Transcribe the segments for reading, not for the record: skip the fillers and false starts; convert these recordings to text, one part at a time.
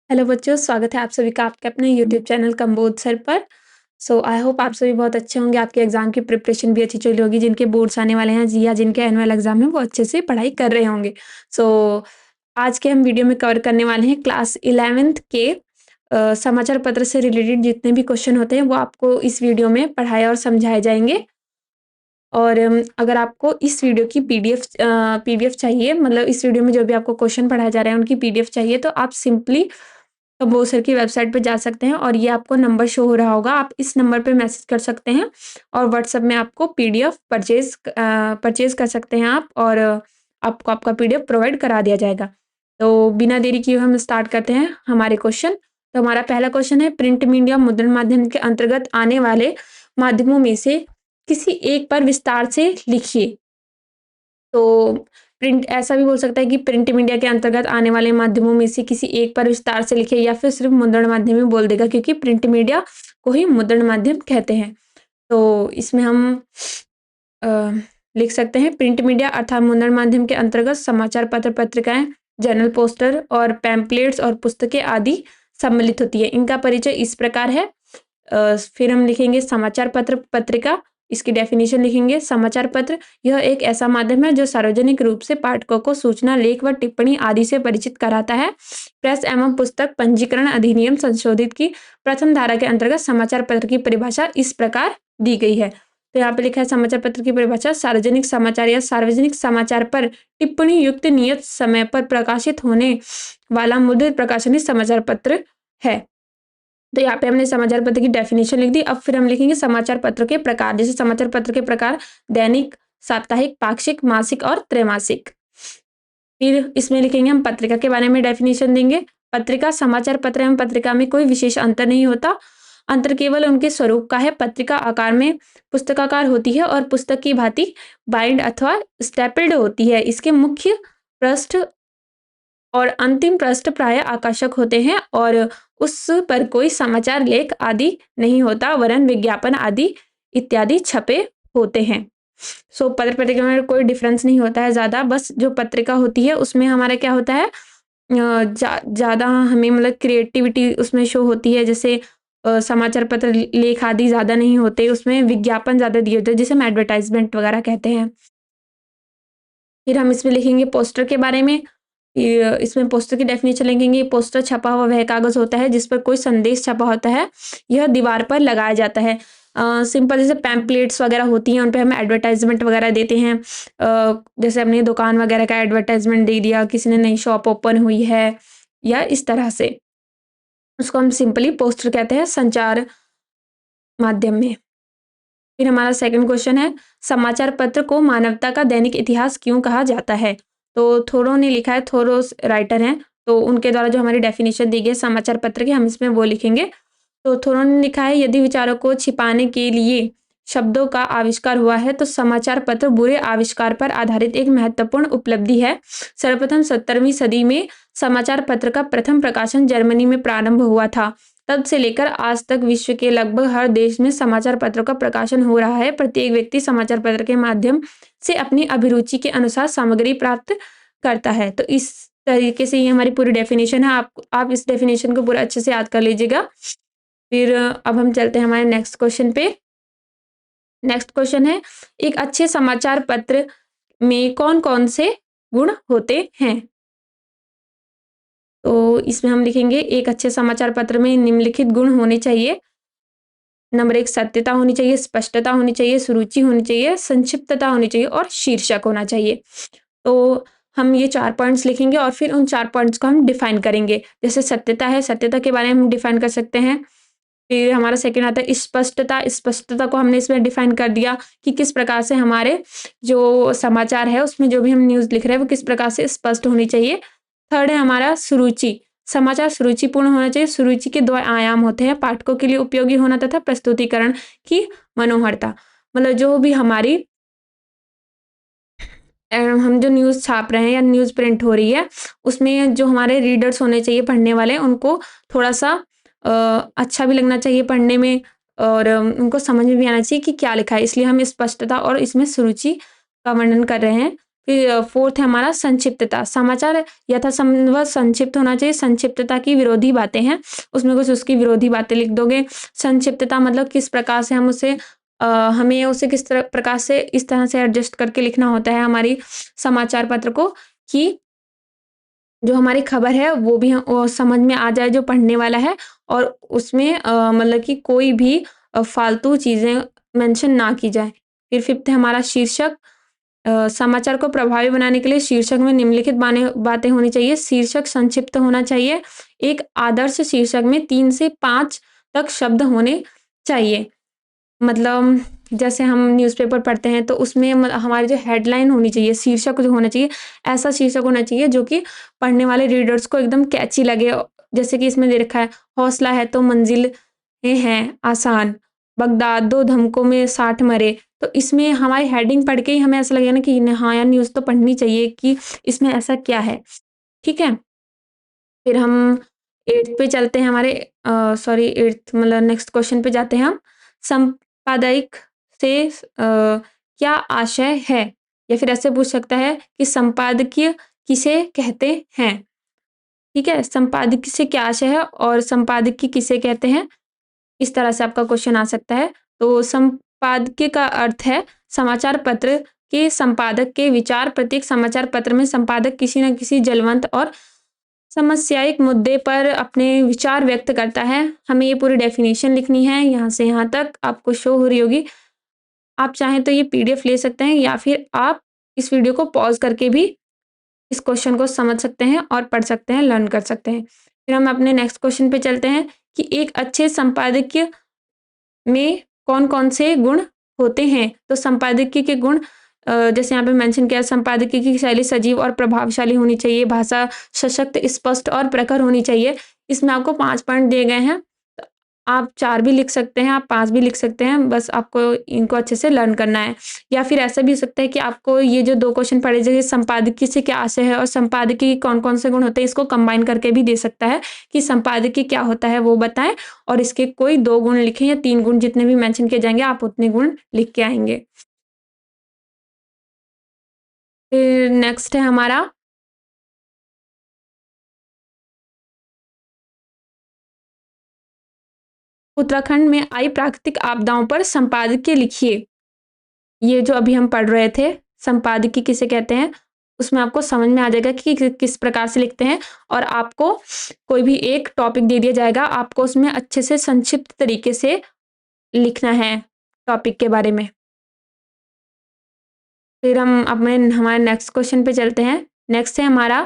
Hello बच्चों, स्वागत है आप सभी का आपके अपने यूट्यूब चैनल कंबोध सर पर। आई होप आप सभी बहुत अच्छे होंगे, आपके एग्ज़ाम की प्रिपरेशन भी अच्छी चल होगी, जिनके बोर्ड्स आने वाले हैं जी या जिनके एनुअल एग्ज़ाम है वो अच्छे से पढ़ाई कर रहे होंगे। आज के हम वीडियो में कवर करने वाले हैं क्लास 11th के समाचार पत्र से रिलेटेड जितने भी क्वेश्चन होते हैं वो आपको इस वीडियो में पढ़ाए और समझाए जाएँगे। और अगर आपको इस वीडियो की पीडीएफ चाहिए, मतलब इस वीडियो में जो भी आपको क्वेश्चन पढ़ाए जा रहे हैं उनकी पीडीएफ चाहिए, तो आप सिंपली कंबोज सर की वेबसाइट पे जा सकते हैं और ये आपको नंबर शो हो रहा होगा, आप इस नंबर पे मैसेज कर सकते हैं और व्हाट्सएप में आपको पीडीएफ परचेज़ कर सकते हैं आप, और आपको आपका पीडीएफ प्रोवाइड करा दिया जाएगा। तो बिना देरी किए हम स्टार्ट करते हैं हमारे क्वेश्चन। तो हमारा पहला क्वेश्चन है, प्रिंट मीडिया मुद्रण माध्यम के अंतर्गत आने वाले माध्यमों में से किसी एक पर विस्तार से लिखिए। तो प्रिंट ऐसा भी बोल सकता है कि प्रिंट मीडिया के अंतर्गत आने वाले माध्यमों में से किसी एक पर विस्तार से लिखे, या फिर सिर्फ मुद्रण माध्यम ही बोल देगा, क्योंकि प्रिंट मीडिया को ही मुद्रण माध्यम कहते हैं। तो इसमें हम अ, लिख सकते हैं, प्रिंट मीडिया अर्थात मुद्रण माध्यम के अंतर्गत समाचार पत्र, पत्रिकाएं, जर्नल, पोस्टर और पैम्पलेट्स और पुस्तकें आदि सम्मिलित होती है। इनका परिचय इस प्रकार है। फिर हम लिखेंगे समाचार पत्र, पत्रिका, इसकी डेफिनेशन लिखेंगे। समाचार पत्र यह एक ऐसा माध्यम है जो सार्वजनिक रूप से पाठकों को सूचना, लेख व टिप्पणी आदि से परिचित कराता है। प्रेस एवं पुस्तक पंजीकरण अधिनियम संशोधित की प्रथम धारा के अंतर्गत समाचार पत्र की परिभाषा इस प्रकार दी गई है। तो यहाँ पे लिखा है, समाचार पत्र की परिभाषा सार्वजनिक समाचार या सार्वजनिक समाचार पर टिप्पणी युक्त नियत समय पर प्रकाशित होने वाला मुद्रित प्रकाशनी समाचार पत्र है। तो यहाँ पे हमने समाचार पत्र की डेफिनेशन लिख दी। अब फिर हम लिखेंगे समाचार पत्र के प्रकार। जैसे समाचार पत्र के प्रकार दैनिक, साप्ताहिक, पाक्षिक, मासिक और त्रैमासिक। फिर इसमें लिखेंगे हम पत्रिका के बारे में डेफिनेशन देंगे। पत्रिका, समाचार पत्र एवं पत्रिका में कोई विशेष अंतर नहीं होता, अंतर केवल उनके स्वरूप का है। पत्रिका आकार में पुस्तकाकार होती है और पुस्तक की भांति बाइंड अथवा स्टेपल्ड होती है। इसके मुख्य पृष्ठ और अंतिम पृष्ठ प्रायः आकर्षक होते हैं और उस पर कोई समाचार लेख आदि नहीं होता, वरन विज्ञापन आदि इत्यादि छपे होते हैं। पत्र पत्रिका में कोई डिफरेंस नहीं होता है ज़्यादा, बस जो पत्रिका होती है उसमें हमारा क्या होता है, ज़्यादा हमें मतलब क्रिएटिविटी उसमें शो होती है। जैसे समाचार पत्र लेख आदि ज़्यादा नहीं होते, उसमें विज्ञापन ज़्यादा दिए होते हैं, जिसे हम एडवर्टाइजमेंट वगैरह कहते हैं। फिर हम इसमें लिखेंगे पोस्टर के बारे में। इसमें पोस्टर की डेफिनेशन लिखेंगे। पोस्टर छपा हुआ वह कागज होता है जिस पर कोई संदेश छपा होता है, यह दीवार पर लगाया जाता है। सिंपल जैसे पैम्पलेट्स वगैरह होती हैं, उन पे हम एडवर्टाइजमेंट वगैरह देते हैं। जैसे अपनी दुकान वगैरह का एडवर्टाइजमेंट दे दिया, किसी ने नई शॉप ओपन हुई है, या इस तरह से उसको हम सिंपली पोस्टर कहते हैं संचार माध्यम में। फिर हमारा सेकंड क्वेश्चन है, समाचार पत्र को मानवता का दैनिक इतिहास क्यों कहा जाता है? तो थोरो ने लिखा है, थोरो राइटर हैं, तो उनके द्वारा जो हमारी डेफिनेशन दी गई है समाचार पत्र की, हम इसमें वो लिखेंगे। तो थोरो ने लिखा है, यदि विचारों को छिपाने के लिए शब्दों का आविष्कार हुआ है तो समाचार पत्र बुरे आविष्कार पर आधारित एक महत्वपूर्ण उपलब्धि है। सर्वप्रथम 17वीं सदी में समाचार पत्र का प्रथम प्रकाशन जर्मनी में प्रारंभ हुआ था। तब से लेकर आज तक विश्व के लगभग हर देश में समाचार पत्रों का प्रकाशन हो रहा है। प्रत्येक व्यक्ति समाचार पत्र के माध्यम से अपनी अभिरुचि के अनुसार सामग्री प्राप्त करता है। तो इस तरीके से ये हमारी पूरी डेफिनेशन है। आप इस डेफिनेशन को पूरा अच्छे से याद कर लीजिएगा। फिर अब हम चलते हैं हमारे नेक्स्ट क्वेश्चन पे। नेक्स्ट क्वेश्चन है, एक अच्छे समाचार पत्र में कौन-कौन से गुण होते हैं? तो इसमें हम लिखेंगे, एक अच्छे समाचार पत्र में निम्नलिखित गुण होने चाहिए। नंबर 1, सत्यता होनी चाहिए, स्पष्टता होनी चाहिए, सुरुचि होनी चाहिए, संक्षिप्तता होनी चाहिए और शीर्षक होना चाहिए। तो हम ये 4 पॉइंट्स लिखेंगे और फिर उन 4 पॉइंट्स को हम डिफाइन करेंगे। जैसे सत्यता है, सत्यता के बारे में हम डिफाइन कर सकते हैं। फिर हमारा सेकंड आता है स्पष्टता। स्पष्टता को हमने इसमें डिफाइन कर दिया कि किस प्रकार से हमारे जो समाचार है उसमें जो भी हम न्यूज़ लिख रहे हैं वो किस प्रकार से स्पष्ट होनी चाहिए। थर्ड है हमारा सुरुचि। समाचार सुरुचिपूर्ण होना चाहिए। सुरुचि के 2 आयाम होते हैं, पाठकों के लिए उपयोगी होना तथा प्रस्तुतिकरण की मनोहरता। मतलब जो भी हमारी हम जो न्यूज़ छाप रहे हैं या न्यूज़ प्रिंट हो रही है, उसमें जो हमारे रीडर्स होने चाहिए, पढ़ने वाले, उनको थोड़ा-सा अच्छा भी लगना चाहिए पढ़ने में, और उनको समझ में भी आना चाहिए कि क्या लिखा है। इसलिए हम स्पष्टता और इसमें सुरुचि का वर्णन कर रहे हैं। फिर फोर्थ है हमारा संक्षिप्तता। समाचार यथासंभव संक्षिप्त होना चाहिए। संक्षिप्तता की विरोधी बातें हैं, उसमें कुछ उसकी विरोधी बातें लिख दोगे। संक्षिप्तता मतलब किस प्रकार से हम उसे हमें उसे किस प्रकार से इस तरह से एडजस्ट करके लिखना होता है हमारी समाचार पत्र को कि जो हमारी खबर है वो भी वो समझ में आ जाए जो पढ़ने वाला है, और उसमें मतलब कि कोई भी फालतू चीज़ें मेंशन ना की जाए। फिर फिफ्थ है हमारा शीर्षक। समाचार को प्रभावी बनाने के लिए शीर्षक में निम्नलिखित बातें होनी चाहिए। शीर्षक संक्षिप्त होना चाहिए। एक आदर्श शीर्षक में 3 से 5 तक शब्द होने चाहिए। मतलब जैसे हम न्यूज़पेपर पढ़ते हैं तो उसमें हमारी जो हेडलाइन होनी चाहिए, शीर्षक जो होना चाहिए, ऐसा शीर्षक होना चाहिए जो कि पढ़ने वाले रीडर्स को एकदम कैची लगे। जैसे कि इसमें दे रखा है, हौसला है तो मंजिलें हैं आसान, बगदाद 2 धमकों में 60 मरे। तो इसमें हमारी हेडिंग पढ़ के ही हमें ऐसा लगेगा ना कि हाँ यार, न्यूज़ तो पढ़नी चाहिए कि इसमें ऐसा क्या है, ठीक है? फिर हम 8th पे चलते हैं हमारे 8th मतलब नेक्स्ट क्वेश्चन पे जाते हैं हम। संपादक से क्या आशय है? या फिर ऐसे पूछ सकता है कि संपादकीय किसे कहते हैं? ठीक है? संपादकीय से क्या आशय है और संपादकीय किसे कहते हैं? इस तरह से आपका क्वेश्चन आ सकता है। तो संपादकीय का अर्थ है समाचार पत्र के संपादक के विचार। प्रत्येक समाचार पत्र में संपादक किसी न किसी जलवंत और समस्यायिक मुद्दे पर अपने विचार व्यक्त करता है। हमें ये पूरी डेफिनेशन लिखनी है, यहाँ से यहाँ तक आपको शो हो रही होगी। आप चाहें तो ये पीडीएफ ले सकते हैं या फिर आप इस वीडियो को पॉज़ करके भी इस क्वेश्चन को समझ सकते हैं और पढ़ सकते हैं, लर्न कर सकते हैं। फिर हम अपने नेक्स्ट क्वेश्चन पे चलते हैं कि एक अच्छे संपादकीय में कौन-कौन से गुण होते हैं? तो संपादकीय के गुण जैसे यहाँ पे मेंशन किया है, संपादकीय की शैली सजीव और प्रभावशाली होनी चाहिए, भाषा सशक्त, स्पष्ट और प्रखर होनी चाहिए। इसमें आपको 5 पॉइंट दिए गए हैं। आप 4 भी लिख सकते हैं, आप 5 भी लिख सकते हैं, बस आपको इनको अच्छे से लर्न करना है। या फिर ऐसा भी हो सकता है कि आपको ये जो 2 क्वेश्चन पढ़े जाइए, संपादकीय से क्या आशय है और संपादकीय के कौन-कौन से गुण होते हैं, इसको कंबाइन करके भी दे सकता है कि संपादकीय क्या होता है वो बताएँ, और इसके कोई 2 गुण लिखें या 3 गुण, जितने भी मेंशन किए जाएँगे आप उतने गुण लिख के आएँगे। फिर नेक्स्ट है हमारा उत्तराखंड में आई प्राकृतिक आपदाओं पर संपादकीय लिखिए। ये जो अभी हम पढ़ रहे थे, संपादकीय किसे कहते हैं, उसमें आपको समझ में आ जाएगा कि किस प्रकार से लिखते हैं, और आपको कोई भी एक टॉपिक दे दिया जाएगा, आपको उसमें अच्छे से संक्षिप्त तरीके से लिखना है टॉपिक के बारे में। फिर हम अपने हमारे नेक्स्ट क्वेश्चन पे चलते हैं। नेक्स्ट है हमारा,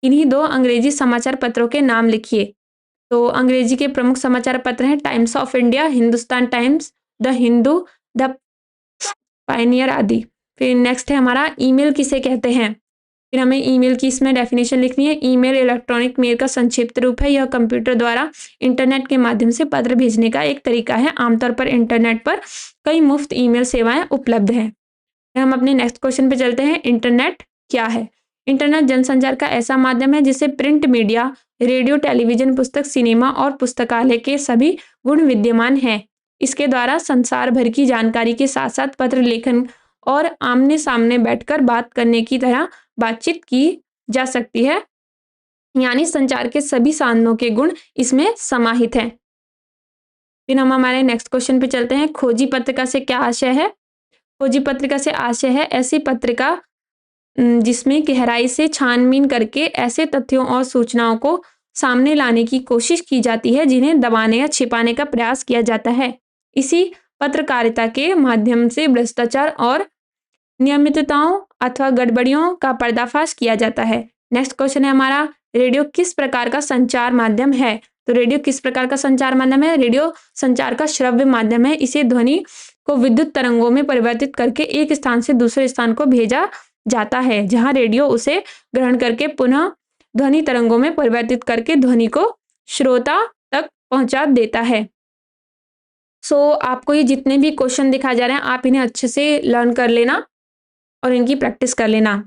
इन्हीं 2 अंग्रेजी समाचार पत्रों के नाम लिखिए। तो अंग्रेजी के प्रमुख समाचार पत्र हैं times of India, Hindustan times, the Hindu, the Pioneer आदि। फिर नेक्स्ट है हमारा, ईमेल किसे कहते हैं? फिर हमें ईमेल की इसमें डेफिनेशन लिखनी है। ईमेल इलेक्ट्रॉनिक मेल का संक्षिप्त रूप है। यह कंप्यूटर द्वारा इंटरनेट के माध्यम से पत्र भेजने का एक तरीका है। आमतौर पर इंटरनेट पर कई मुफ्त ईमेल सेवाएं उपलब्ध हैं। फिर हम अपने नेक्स्ट क्वेश्चन पे चलते हैं, इंटरनेट क्या है? इंटरनेट जनसंचार का ऐसा माध्यम है जिसे प्रिंट मीडिया, रेडियो, टेलीविजन, पुस्तक, सिनेमा और पुस्तकालय के सभी गुण विद्यमान हैं। इसके द्वारा संसार भर की जानकारी के साथ-साथ पत्र लेखन और आमने-सामने बैठकर बात करने की तरह बातचीत की जा सकती है। यानी संचार के सभी साधनों के गुण इसमें समाहित हैं। फिर हम हमारे नेक्स्ट क्वेश्चन पे चलते हैं, खोजी पत्रिका से क्या आशय है? खोजी पत्रिका से आशय है ऐसी पत्रिका जिसमें गहराई से छानबीन करके ऐसे तथ्यों और सूचनाओं को सामने लाने की कोशिश की जाती है जिन्हें दबाने या छिपाने का प्रयास किया जाता है। इसी पत्रकारिता के माध्यम से भ्रष्टाचार और नियमितताओं अथवा गड़बड़ियों का पर्दाफाश किया जाता है। नेक्स्ट क्वेश्चन है हमारा, रेडियो किस प्रकार का संचार माध्यम है? तो रेडियो किस प्रकार का संचार माध्यम है? रेडियो संचार का श्रव्य माध्यम है। इसे ध्वनि को विद्युत तरंगों में परिवर्तित करके एक स्थान से दूसरे स्थान को भेजा जाता है, जहां रेडियो उसे ग्रहण करके पुनः ध्वनि तरंगों में परिवर्तित करके ध्वनि को श्रोता तक पहुंचा देता है। आपको ये जितने भी क्वेश्चन दिखाए जा रहे हैं, आप इन्हें अच्छे से लर्न कर लेना और इनकी प्रैक्टिस कर लेना।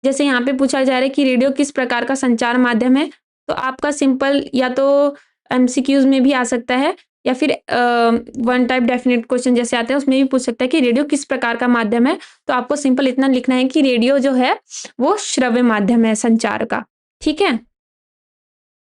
जैसे यहाँ पे पूछा जा रहा है कि रेडियो किस प्रकार का संचार माध्यम है, तो आपका सिंपल या तो एमसीक्यूज में भी आ सकता है या फिर वन टाइप डेफिनेट क्वेश्चन जैसे आते हैं उसमें भी पूछ सकता है कि रेडियो किस प्रकार का माध्यम है। तो आपको सिंपल इतना लिखना है कि रेडियो जो है वो श्रव्य माध्यम है संचार का। ठीक है,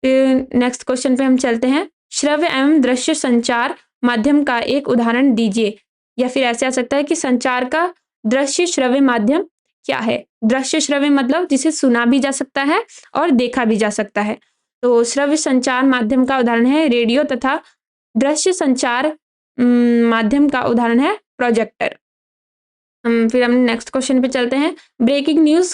फिर नेक्स्ट क्वेश्चन पे हम चलते हैं। श्रव्य एवं दृश्य संचार माध्यम का एक उदाहरण दीजिए। या फिर ऐसे आ सकता है कि संचार का दृश्य श्रव्य माध्यम क्या है। दृश्य श्रव्य मतलब जिसे सुना भी जा सकता है और देखा भी जा सकता है। तो श्रव्य संचार माध्यम का उदाहरण है रेडियो तथा दृश्य संचार माध्यम का उदाहरण है प्रोजेक्टर। फिर हम नेक्स्ट क्वेश्चन पे चलते हैं। ब्रेकिंग न्यूज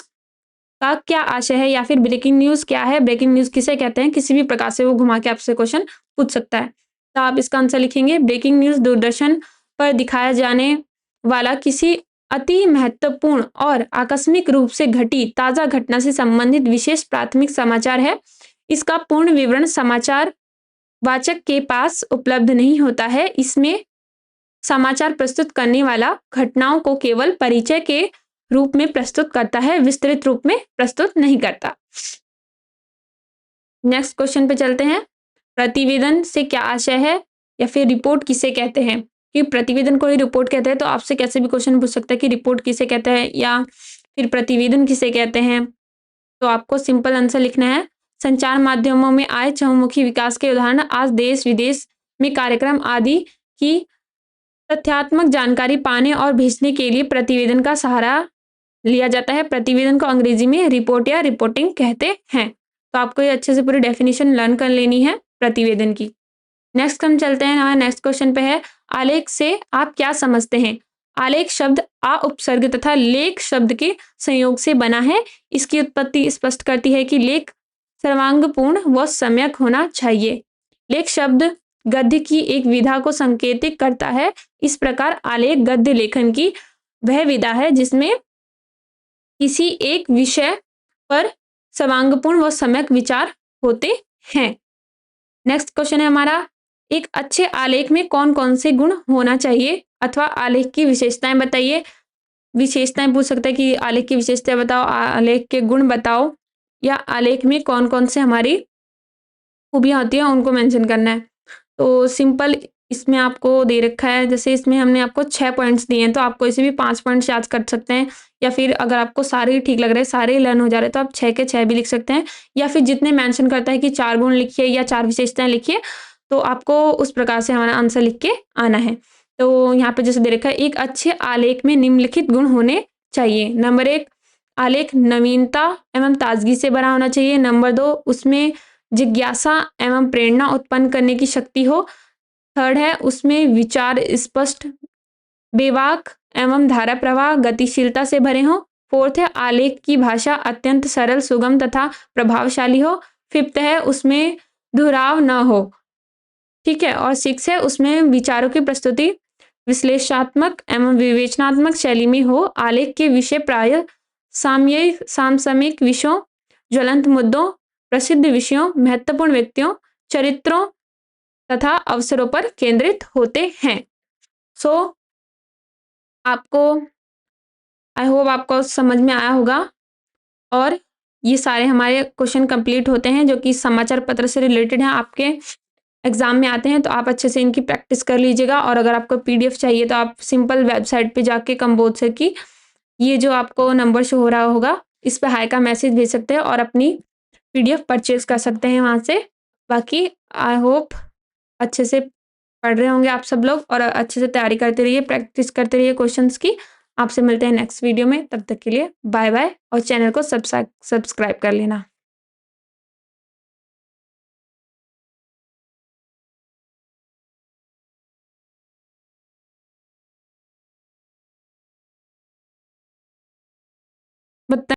का क्या आशय है या फिर ब्रेकिंग न्यूज क्या है, ब्रेकिंग न्यूज किसे कहते हैं, किसी भी प्रकार से वो घुमा के आपसे क्वेश्चन पूछ सकता है। तो आप इसका आंसर लिखेंगे ब्रेकिंग न्यूज दूरदर्शन पर दिखाया जाने वाला किसी अति महत्वपूर्ण और आकस्मिक रूप से घटी ताजा घटना से संबंधित विशेष प्राथमिक समाचार है। इसका पूर्ण विवरण समाचार वाचक के पास उपलब्ध नहीं होता है। इसमें समाचार प्रस्तुत करने वाला घटनाओं को केवल परिचय के रूप में प्रस्तुत करता है, विस्तृत रूप में प्रस्तुत नहीं करता। नेक्स्ट क्वेश्चन पे चलते हैं। प्रतिवेदन से क्या आशय है या फिर रिपोर्ट किसे कहते हैं। कि प्रतिवेदन को ही रिपोर्ट कहते हैं, तो आपसे कैसे भी क्वेश्चन पूछ सकता है कि रिपोर्ट किसे कहते हैं या फिर प्रतिवेदन किसे कहते हैं। तो आपको सिंपल आंसर लिखना है संचार माध्यमों में आए चहुमुखी विकास के उदाहरण आज देश विदेश में कार्यक्रम आदि की तथ्यात्मक जानकारी पाने और भेजने के लिए प्रतिवेदन का सहारा लिया जाता है। प्रतिवेदन को अंग्रेजी में रिपोर्ट या रिपोर्टिंग कहते हैं। तो आपको ये अच्छे से पूरी डेफिनेशन लर्न कर लेनी है प्रतिवेदन की। नेक्स्ट हम चलते हैं, हमारे नेक्स्ट क्वेश्चन पे है आलेख से आप क्या समझते हैं। आलेख शब्द आ उपसर्ग तथा लेख शब्द के संयोग से बना है। इसकी उत्पत्ति स्पष्ट करती है कि लेख सर्वांगपूर्ण व सम्यक होना चाहिए। लेख शब्द गद्य की एक विधा को संकेतित करता है। इस प्रकार आलेख गद्य लेखन की वह विधा है जिसमें किसी एक विषय पर सर्वांगपूर्ण व सम्यक विचार होते हैं। नेक्स्ट क्वेश्चन है हमारा एक अच्छे आलेख में कौन कौन से गुण होना चाहिए अथवा आलेख की विशेषताएं बताइए। विशेषताएं पूछ सकते हैं कि आलेख की विशेषताएं बताओ, आलेख के गुण बताओ, या आलेख में कौन कौन से हमारी खूबियां होती हैं उनको मेंशन करना है। तो सिंपल इसमें आपको दे रखा है, जैसे इसमें हमने आपको 6 पॉइंट्स दिए हैं तो आपको इसे भी 5 पॉइंट्स याद कर सकते हैं। या फिर अगर आपको सारे ही ठीक लग रहे हैं, सारे ही लर्न हो जा रहे हैं, तो आप 6 के 6 भी लिख सकते हैं। या फिर जितने मेंशन करता है कि 4 गुण लिखिए या 4 विशेषताएं लिखिए, तो आपको उस प्रकार से हमारा आंसर लिख के आना है। तो यहाँ पे जैसे दे रखा है एक अच्छे आलेख में निम्नलिखित गुण होने चाहिए। नंबर 1, आलेख नवीनता एवं ताजगी से भरा होना चाहिए। नंबर 2, उसमें जिज्ञासा एवं प्रेरणा उत्पन्न करने की शक्ति हो। थर्ड है उसमें विचार स्पष्ट, बेबाक एवं धारा प्रवाह गतिशीलता से भरे हो। फोर्थ है आलेख की भाषा अत्यंत सरल सुगम तथा प्रभावशाली हो। फिफ्थ है उसमें दोहराव न हो। ठीक है, और सिक्स है उसमें विचारों की प्रस्तुति विश्लेषणात्मक एवं विवेचनात्मक शैली में हो। आलेख के विषय प्राय समसामयिक विषयों, ज्वलंत मुद्दों, प्रसिद्ध विषयों, महत्वपूर्ण व्यक्तियों, चरित्रों तथा अवसरों पर केंद्रित होते हैं। सो आपको आई होप आपको समझ में आया होगा। और ये सारे हमारे क्वेश्चन कंप्लीट होते हैं जो कि समाचार पत्र से रिलेटेड हैं, आपके एग्जाम में आते हैं। तो आप अच्छे से इनकी प्रैक्टिस कर लीजिएगा। और अगर आपको पीडीएफ चाहिए तो आप सिंपल वेबसाइट पे जाके कंबोज सर की ये जो आपको नंबर शो हो रहा होगा इस पे हाई का मैसेज भेज सकते हैं और अपनी पीडीएफ परचेज कर सकते हैं वहाँ से। बाकी आई होप अच्छे से पढ़ रहे होंगे आप सब लोग और अच्छे से तैयारी करते रहिए, प्रैक्टिस करते रहिए क्वेश्चंस की। आपसे मिलते हैं नेक्स्ट वीडियो में, तब तक के लिए बाय बाय और चैनल को सब्सक्राइब कर लेना। बता